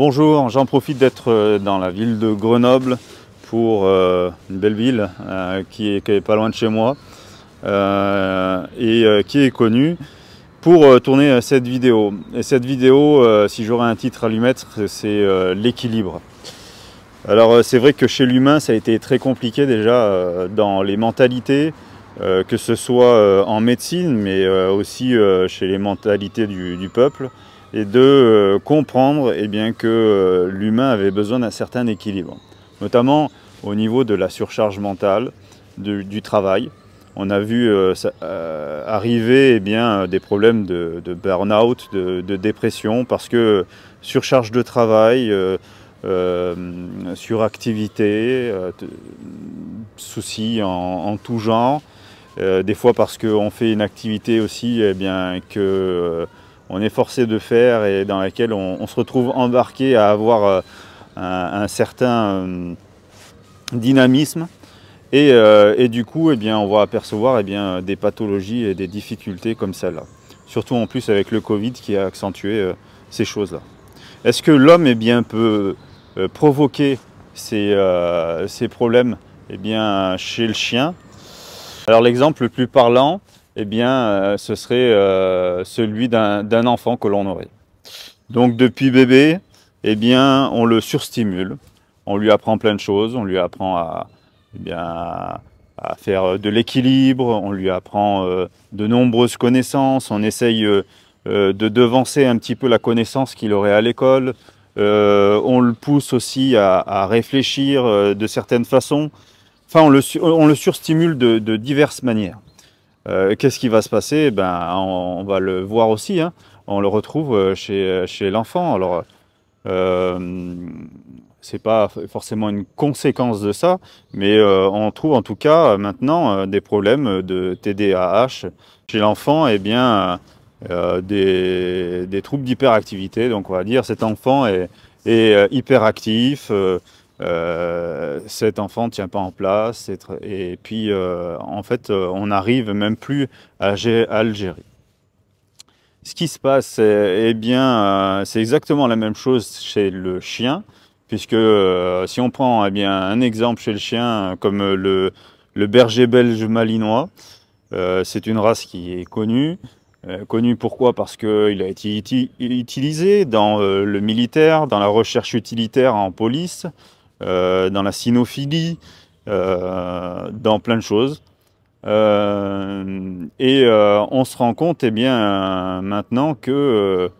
Bonjour, j'en profite d'être dans la ville de Grenoble pour une belle ville qui est pas loin de chez moi et qui est connue pour tourner cette vidéo. Et cette vidéo, si j'aurais un titre à lui mettre, c'est l'équilibre. Alors c'est vrai que chez l'humain ça a été très compliqué déjà dans les mentalités, que ce soit en médecine mais aussi chez les mentalités du peuple, et de comprendre bien, que l'humain avait besoin d'un certain équilibre, notamment au niveau de la surcharge mentale, du travail. On a vu arriver bien, des problèmes de burn-out, de dépression, parce que surcharge de travail, suractivité, soucis en tout genre, des fois parce qu'on fait une activité aussi bien, que on est forcé de faire et dans laquelle on se retrouve embarqué à avoir un certain dynamisme et du coup on va apercevoir des pathologies et des difficultés comme celle-là. Surtout en plus avec le Covid qui a accentué ces choses-là. Est-ce que l'homme peut provoquer ces problèmes chez le chien? Alors l'exemple le plus parlant, ce serait celui d'un enfant que l'on aurait. Donc depuis bébé, on le surstimule, on lui apprend plein de choses, on lui apprend à faire de l'équilibre, on lui apprend de nombreuses connaissances, on essaye de devancer un petit peu la connaissance qu'il aurait à l'école, on le pousse aussi à réfléchir de certaines façons, enfin on le surstimule de diverses manières. Qu'est-ce qui va se passer? On va le voir aussi, hein. On le retrouve chez l'enfant. Alors, c'est pas forcément une conséquence de ça, mais on trouve en tout cas maintenant des problèmes de TDAH chez l'enfant, des troubles d'hyperactivité. Donc on va dire cet enfant est hyperactif. Cet enfant ne tient pas en place et puis en fait on n'arrive même plus à le gérer. Ce qui se passe, c'est exactement la même chose chez le chien, puisque si on prend un exemple chez le chien comme le berger belge malinois, c'est une race qui est connue. Connu pourquoi? Parce qu'il a été utilisé dans le militaire, dans la recherche utilitaire en police, dans la cynophilie, dans plein de choses. On se rend compte maintenant que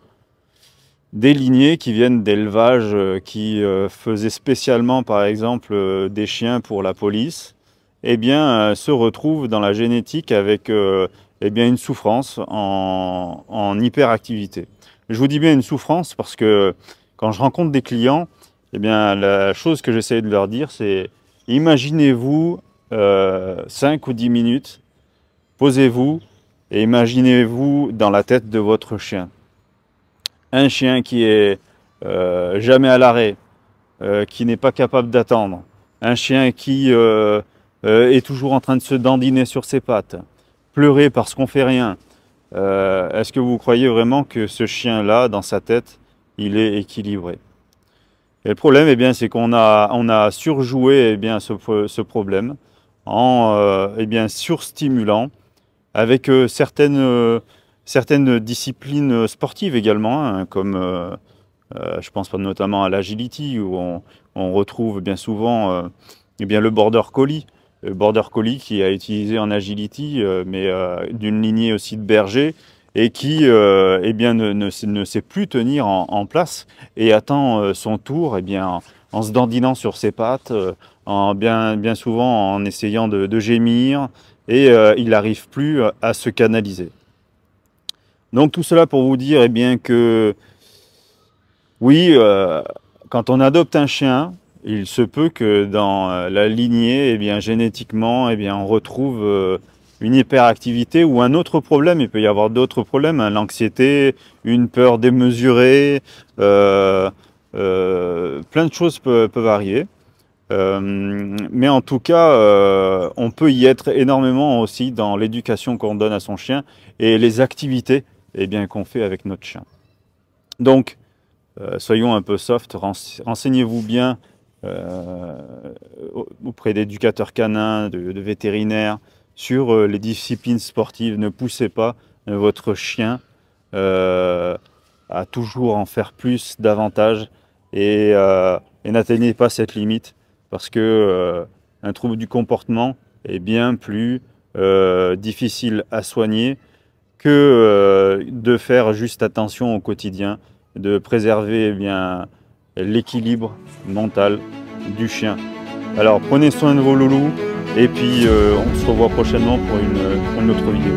des lignées qui viennent d'élevage qui faisaient spécialement par exemple des chiens pour la police, se retrouvent dans la génétique avec une souffrance en hyperactivité. Je vous dis bien une souffrance parce que quand je rencontre des clients, la chose que j'essaie de leur dire, c'est imaginez-vous 5 ou 10 minutes, posez-vous et imaginez-vous dans la tête de votre chien. Un chien qui est jamais à l'arrêt, qui n'est pas capable d'attendre, un chien qui est toujours en train de se dandiner sur ses pattes, pleurer parce qu'on fait rien. Est-ce que vous croyez vraiment que ce chien-là, dans sa tête, il est équilibré? Et le problème, c'est qu'on a surjoué ce problème en surstimulant avec certaines disciplines sportives également, hein, comme je pense notamment à l'agility, où on retrouve bien souvent le border collie. Le border collie qui a utilisé en agility, d'une lignée aussi de berger, et qui ne sait plus tenir en place et attend son tour en se dandinant sur ses pattes, bien souvent en essayant de gémir, et il n'arrive plus à se canaliser. Donc tout cela pour vous dire que oui, quand on adopte un chien, il se peut que dans la lignée, génétiquement, on retrouve une hyperactivité ou un autre problème. Il peut y avoir d'autres problèmes, hein, l'anxiété, une peur démesurée, plein de choses peuvent arriver. Mais en tout cas, on peut y être énormément aussi dans l'éducation qu'on donne à son chien et les activités qu'on fait avec notre chien. Donc, soyons un peu soft, renseignez-vous bien auprès d'éducateurs canins, de vétérinaires, sur les disciplines sportives. Ne poussez pas votre chien à toujours en faire plus, davantage, et n'atteignez pas cette limite, parce que un trouble du comportement est bien plus difficile à soigner que de faire juste attention au quotidien, de préserver l'équilibre mental du chien. Alors prenez soin de vos loulous, et puis on se revoit prochainement pour une autre vidéo.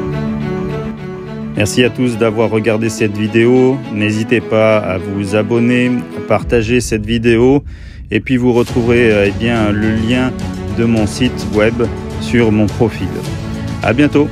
Merci à tous d'avoir regardé cette vidéo. N'hésitez pas à vous abonner, à partager cette vidéo, et puis vous retrouverez le lien de mon site web sur mon profil. À bientôt.